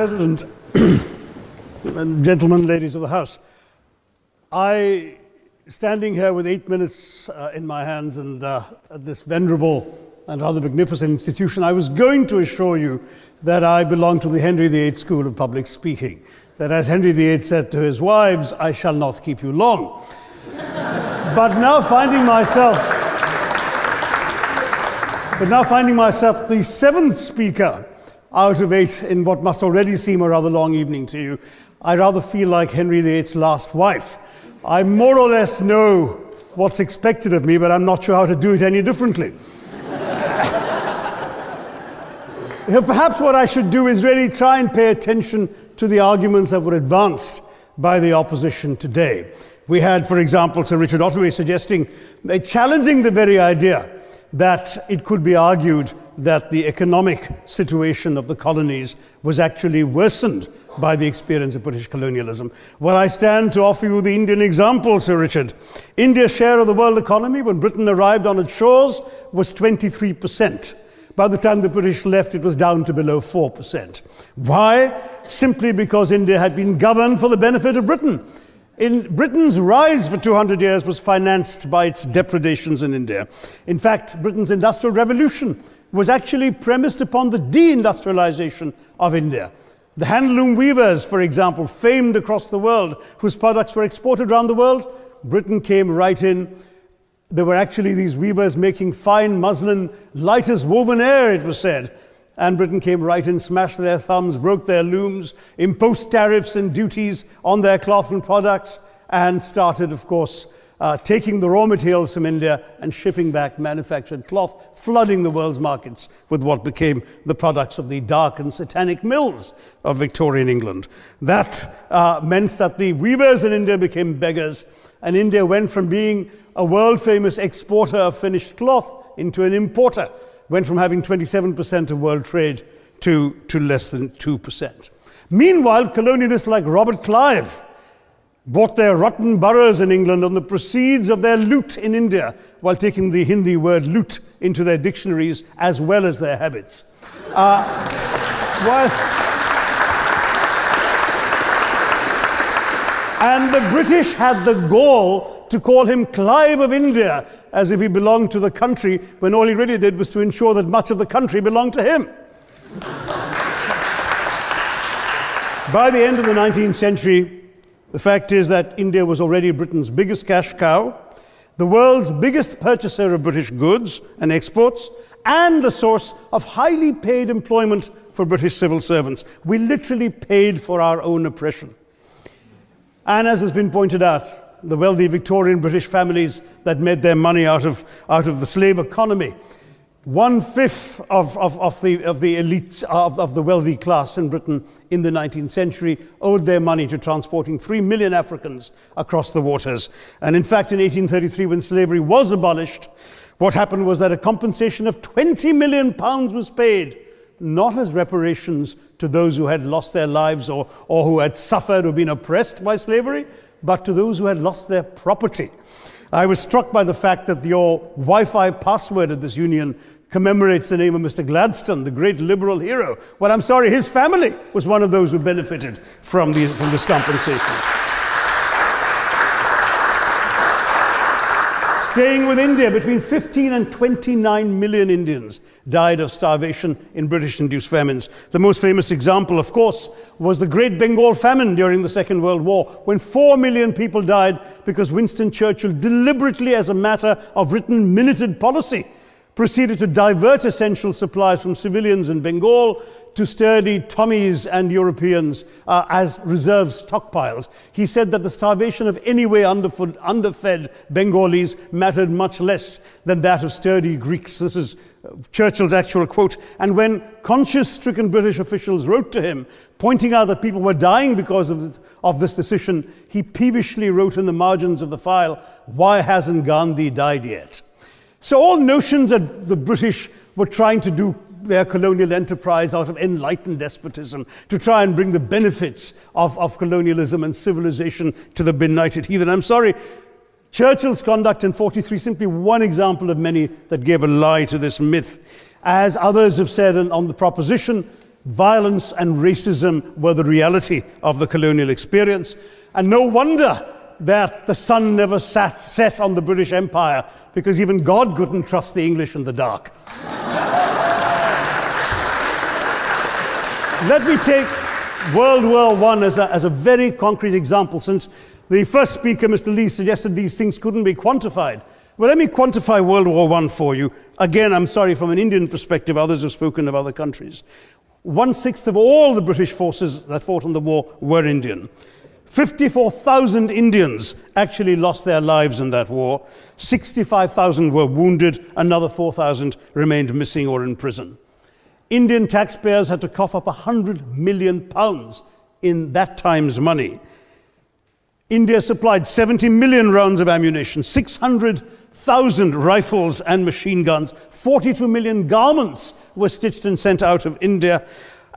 President, and gentlemen, ladies of the House, standing here with 8 minutes in my hands and at this venerable and rather magnificent institution, I was going to assure you that I belong to the Henry VIII School of Public Speaking, that as Henry VIII said to his wives, I shall not keep you long. But now finding myself the seventh speaker out of 8 in what must already seem a rather long evening to you, I rather feel like Henry VIII's last wife. I more or less know what's expected of me, but I'm not sure how to do it any differently. Perhaps what I should do is really try and pay attention to the arguments that were advanced by the opposition today. We had, for example, Sir Richard Ottaway suggesting, challenging the very idea that it could be argued that the economic situation of the colonies was actually worsened by the experience of British colonialism. Well, I stand to offer you the Indian example, Sir Richard. India's share of the world economy when Britain arrived on its shores was 23%. By the time the British left, it was down to below 4%. Why? Simply because India had been governed for the benefit of Britain. Britain's rise for 200 years was financed by its depredations in India. In fact, Britain's industrial revolution was actually premised upon the deindustrialization of India. The handloom weavers, for example, famed across the world, whose products were exported around the world, Britain came right in. There were actually these weavers making fine muslin, light as woven air, it was said. And Britain came right in, smashed their thumbs, broke their looms, imposed tariffs and duties on their cloth and products, and started, of course, taking the raw materials from India and shipping back manufactured cloth, flooding the world's markets with what became the products of the dark and satanic mills of Victorian England. That meant that the weavers in India became beggars, and India went from being a world-famous exporter of finished cloth into an importer, went from having 27% of world trade to less than 2%. Meanwhile, colonialists like Robert Clive bought their rotten boroughs in England on the proceeds of their loot in India, while taking the Hindi word loot into their dictionaries as well as their habits. And the British had the gall to call him Clive of India, as if he belonged to the country, when all he really did was to ensure that much of the country belonged to him. By the end of the 19th century, the fact is that India was already Britain's biggest cash cow, the world's biggest purchaser of British goods and exports, and the source of highly paid employment for British civil servants. We literally paid for our own oppression. And as has been pointed out, the wealthy Victorian British families that made their money out of the slave economy, 1/5 of the elites of the wealthy class in Britain in the 19th century owed their money to transporting 3 million Africans across the waters. And in fact, in 1833, when slavery was abolished, what happened was that a compensation of £20 million was paid, not as reparations to those who had lost their lives or who had suffered or been oppressed by slavery, but to those who had lost their property. I was struck by the fact that your Wi-Fi password at this union commemorates the name of Mr. Gladstone, the great liberal hero. Well, I'm sorry, his family was one of those who benefited from this compensation. Staying with India, between 15 and 29 million Indians died of starvation in British-induced famines. The most famous example, of course, was the Great Bengal Famine during the Second World War, when 4 million people died because Winston Churchill, deliberately as a matter of written minuted policy, proceeded to divert essential supplies from civilians in Bengal to sturdy Tommies and Europeans as reserve stockpiles. He said that the starvation of anyway underfed Bengalis mattered much less than that of sturdy Greeks. This is Churchill's actual quote. And when conscience-stricken British officials wrote to him, pointing out that people were dying because of this decision, he peevishly wrote in the margins of the file, "Why hasn't Gandhi died yet?" So all notions that the British were trying to do their colonial enterprise out of enlightened despotism to try and bring the benefits of colonialism and civilization to the benighted heathen. I'm sorry, Churchill's conduct in 43 is simply one example of many that gave a lie to this myth. As others have said on the proposition, Violence and racism were the reality of the colonial experience. And no wonder that the sun never set on the British Empire, because even God couldn't trust the English in the dark. Let me take World War I as a very concrete example, since the first speaker, Mr. Lee, suggested these things couldn't be quantified. Well, let me quantify World War I for you. Again, I'm sorry, from an Indian perspective, others have spoken of other countries. 1/6 of all the British forces that fought in the war were Indian. 54,000 Indians actually lost their lives in that war. 65,000 were wounded. Another 4,000 remained missing or in prison. Indian taxpayers had to cough up £100 million in that time's money. India supplied 70 million rounds of ammunition, 600,000 rifles and machine guns, 42 million garments were stitched and sent out of India,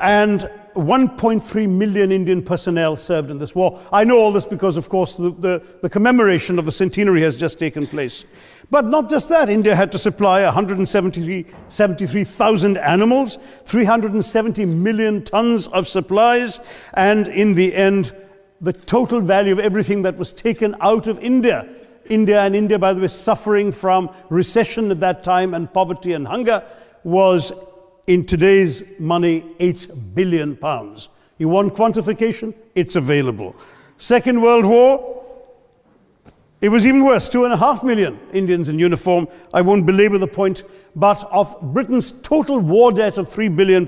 and 1.3 million Indian personnel served in this war. I know all this because, of course, the commemoration of the centenary has just taken place. But not just that, India had to supply 173,000 animals, 370 million tons of supplies, and in the end, the total value of everything that was taken out of India, India, by the way, suffering from recession at that time and poverty and hunger, was, in today's money, £8 billion. You want quantification? It's available. Second World War, it was even worse, 2.5 million Indians in uniform. I won't belabor the point, but of Britain's total war debt of £3 billion,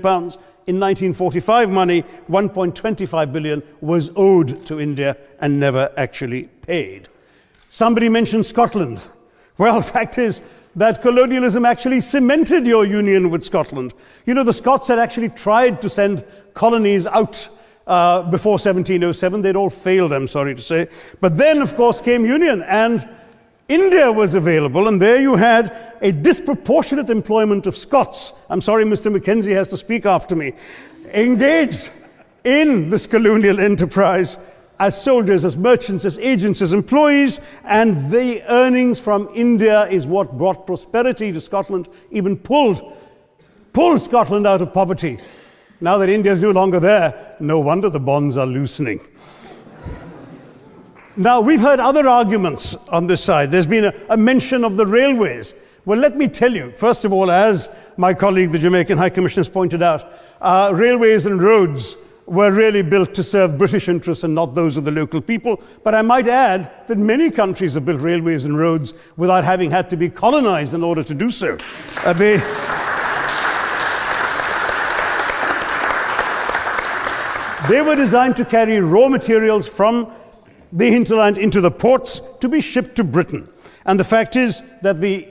in 1945 money, 1.25 billion was owed to India and never actually paid. Somebody mentioned Scotland. Well, the fact is that colonialism actually cemented your union with Scotland. You know, the Scots had actually tried to send colonies out before 1707. They'd all failed, I'm sorry to say. But then, of course, came union, and India was available, and there you had a disproportionate employment of Scots. I'm sorry, Mr. Mackenzie has to speak after me. Engaged in this colonial enterprise as soldiers, as merchants, as agents, as employees, and the earnings from India is what brought prosperity to Scotland, even pulled Scotland out of poverty. Now that India is no longer there, no wonder the bonds are loosening. Now, we've heard other arguments on this side. There's been a mention of the railways. Well, let me tell you, first of all, as my colleague, the Jamaican High Commissioner, has pointed out, railways and roads were really built to serve British interests and not those of the local people. But I might add that many countries have built railways and roads without having had to be colonized in order to do so. They were designed to carry raw materials from the hinterland into the ports to be shipped to Britain. And the fact is that the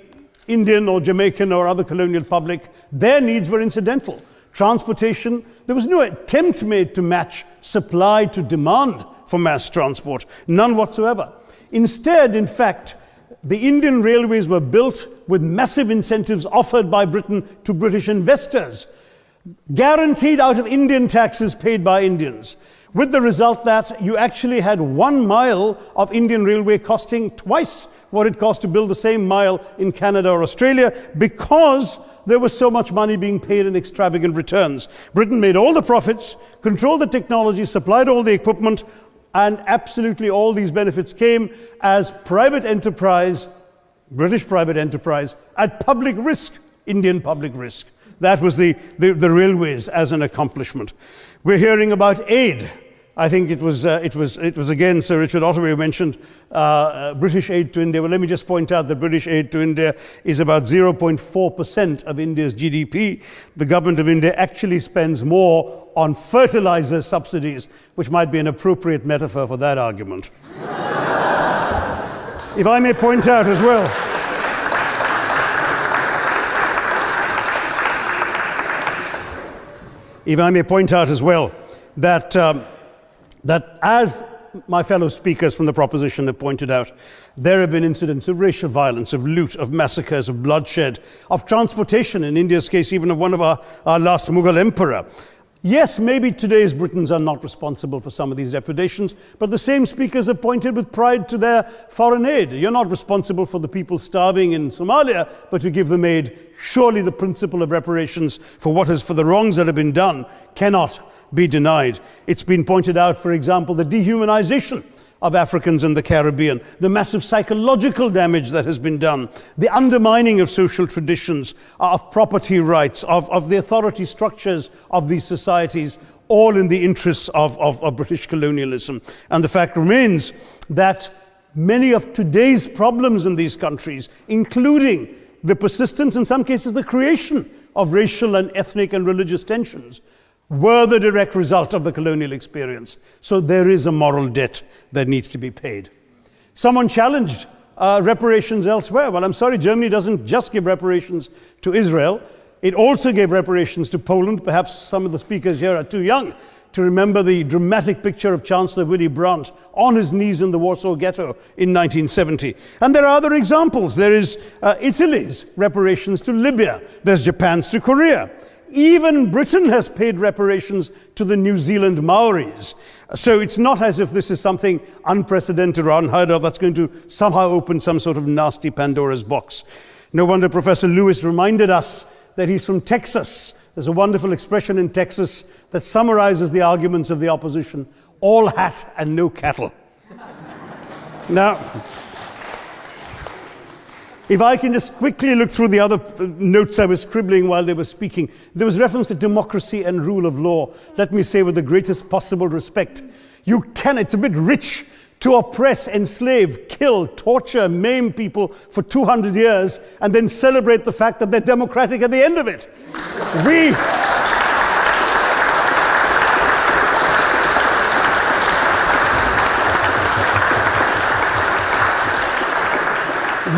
Indian or Jamaican or other colonial public, their needs were incidental. Transportation, there was no attempt made to match supply to demand for mass transport, none whatsoever. Instead, in fact, the Indian railways were built with massive incentives offered by Britain to British investors, guaranteed out of Indian taxes paid by Indians, with the result that you actually had 1 mile of Indian railway costing twice what it cost to build the same mile in Canada or Australia, because there was so much money being paid in extravagant returns. Britain made all the profits, controlled the technology, supplied all the equipment, and absolutely all these benefits came as private enterprise, British private enterprise, at public risk, Indian public risk. That was the railways as an accomplishment. We're hearing about aid. I think it was again Sir Richard Ottaway who mentioned British aid to India. Well, let me just point out that British aid to India is about 0.4% of India's GDP. The government of India actually spends more on fertilizer subsidies, which might be an appropriate metaphor for that argument. If I may point out as well, that as my fellow speakers from the proposition have pointed out, there have been incidents of racial violence, of loot, of massacres, of bloodshed, of transportation, in India's case, even of one of our last Mughal emperor. Yes, maybe today's Britons are not responsible for some of these depredations, but the same speakers have pointed with pride to their foreign aid. You're not responsible for the people starving in Somalia, but you give them aid. Surely the principle of reparations for the wrongs that have been done cannot be denied. It's been pointed out, for example, the dehumanization of Africans in the Caribbean, the massive psychological damage that has been done, the undermining of social traditions, of property rights, of the authority structures of these societies, all in the interests of British colonialism. And the fact remains that many of today's problems in these countries, including the persistence, in some cases the creation of racial and ethnic and religious tensions, were the direct result of the colonial experience. So there is a moral debt that needs to be paid. Someone challenged reparations elsewhere. Well, I'm sorry, Germany doesn't just give reparations to Israel. It also gave reparations to Poland. Perhaps some of the speakers here are too young to remember the dramatic picture of Chancellor Willy Brandt on his knees in the Warsaw Ghetto in 1970. And there are other examples. There is Italy's reparations to Libya. There's Japan's to Korea. Even Britain has paid reparations to the New Zealand Maoris. So it's not as if this is something unprecedented or unheard of that's going to somehow open some sort of nasty Pandora's box. No wonder Professor Lewis reminded us that he's from Texas. There's a wonderful expression in Texas that summarizes the arguments of the opposition: all hat and no cattle. Now, if I can just quickly look through the other notes I was scribbling while they were speaking, there was reference to democracy and rule of law. Let me say with the greatest possible respect, it's a bit rich to oppress, enslave, kill, torture, maim people for 200 years and then celebrate the fact that they're democratic at the end of it.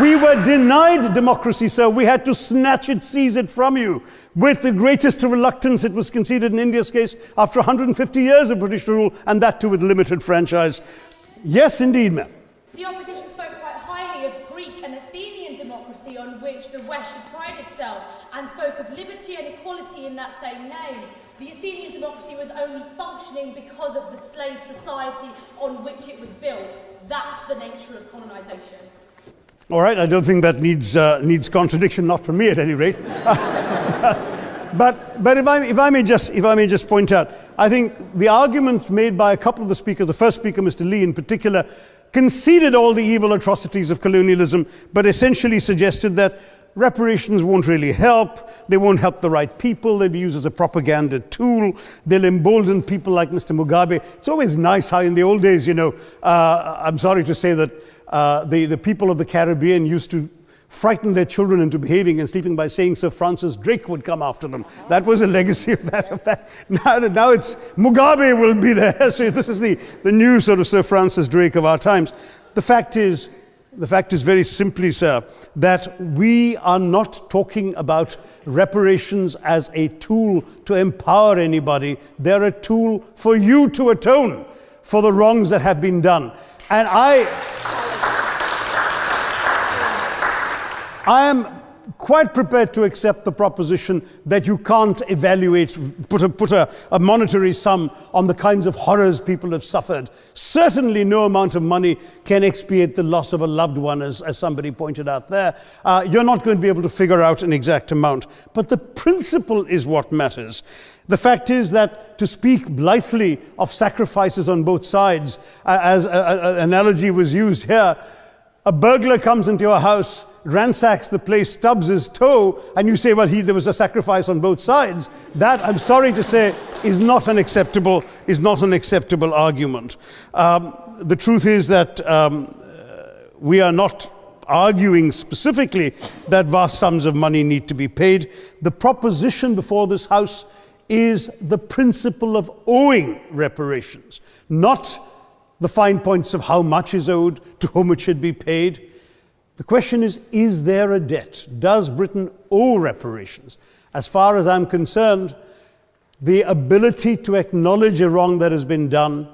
We were denied democracy, sir. We had to snatch it, seize it from you. With the greatest reluctance, it was conceded in India's case after 150 years of British rule, and that too with limited franchise. Yes, indeed, ma'am. The opposition spoke quite highly of Greek and Athenian democracy on which the West should pride itself, and spoke of liberty and equality in that same name. The Athenian democracy was only functioning because of the slave society on which it was built. That's the nature of colonisation. All right, I don't think that needs contradiction, not from me at any rate. But if I may just point out, I think the argument made by a couple of the speakers, the first speaker, Mr. Lee in particular, conceded all the evil atrocities of colonialism, but essentially suggested that reparations won't really help. They won't help the right people. They'll be used as a propaganda tool. They'll embolden people like Mr. Mugabe. It's always nice how in the old days, I'm sorry to say that the people of the Caribbean used to frighten their children into behaving and sleeping by saying Sir Francis Drake would come after them. That was a legacy of that. Now it's Mugabe will be there. So this is the new sort of Sir Francis Drake of our times. The fact is very simply, sir, that we are not talking about reparations as a tool to empower anybody. They're a tool for you to atone for the wrongs that have been done. And I am quite prepared to accept the proposition that you can't put a monetary sum on the kinds of horrors people have suffered. Certainly no amount of money can expiate the loss of a loved one, as somebody pointed out there. You're not going to be able to figure out an exact amount, but the principle is what matters. The fact is that to speak blithely of sacrifices on both sides, as an analogy was used here, a burglar comes into your house, ransacks the place, stubs his toe, and you say, well, there was a sacrifice on both sides. That, I'm sorry to say, is not an acceptable argument. The truth is that we are not arguing specifically that vast sums of money need to be paid. The proposition before this House is the principle of owing reparations, not the fine points of how much is owed, to whom it should be paid. The question is there a debt? Does Britain owe reparations? As far as I'm concerned, the ability to acknowledge a wrong that has been done,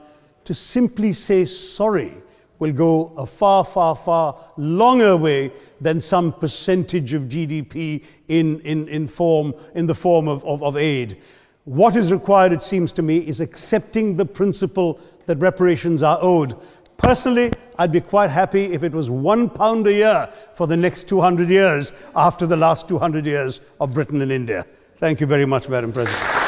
to simply say sorry, will go a far, far, far longer way than some percentage of GDP in the form of aid. What is required, it seems to me, is accepting the principle that reparations are owed. Personally, I'd be quite happy if it was £1 a year for the next 200 years after the last 200 years of Britain and India. Thank you very much, Madam President.